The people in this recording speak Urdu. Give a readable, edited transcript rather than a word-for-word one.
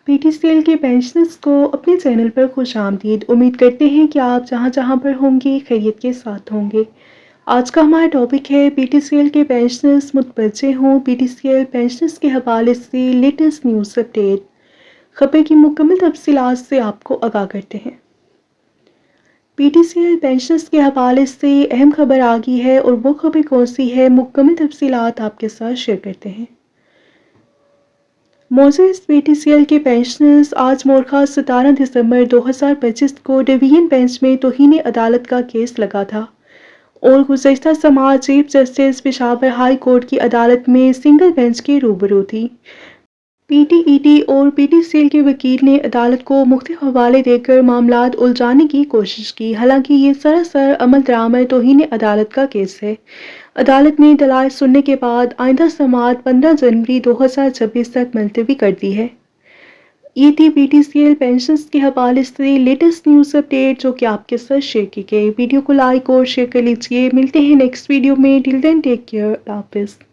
پی ٹی سی ایل کے پینشنرز کو اپنے چینل پر خوش آمدید۔ امید کرتے ہیں کہ آپ جہاں جہاں پر ہوں گے خیریت کے ساتھ ہوں گے۔ آج کا ہمارا ٹاپک ہے پی ٹی سی ایل کے پینشنرز متوجہ ہوں۔ P T C L pensioners کے حوالے سے لیٹسٹ نیوز اپڈیٹ۔ خبر کی مکمل تفصیلات سے آپ کو آگاہ کرتے ہیں۔ P T C L pensioners کے حوالے سے اہم خبر آ گئی ہے، اور وہ خبر کون سی ہے، مکمل تفصیلات آپ کے ساتھ شیئر کرتے ہیں۔ معزز پی ٹی سی ایل کے پینشنرز، آج مورخہ 17 دسمبر 2025 کو ڈویژن بینچ میں توہین عدالت کا کیس لگا تھا، اور گزشتہ سماعت chief justice Peshawar high court کی عدالت میں سنگل بینچ کے روبرو تھی۔ پی ٹی ای ٹی اور پی ٹی سی ایل کے وکیل نے عدالت کو مختلف حوالے دے کر معاملات الجھانے کی کوشش کی، حالانکہ یہ سراسر عمل درآمد توہین عدالت کا کیس ہے۔ عدالت نے دلائل سننے کے بعد آئندہ سماعت 15 جنوری 2026 تک ملتوی کر دی ہے۔ یہ تھی P T C L pensioners کے حوالے سے لیٹسٹ نیوز اپڈیٹ، جو کہ آپ کے ساتھ شیئر کی گئی۔ ویڈیو کو لائک اور شیئر کر لیجیے۔ ملتے ہیں نیکسٹ ویڈیو میں۔ ٹل دین ٹیک کیئر۔ اللہ حافظ۔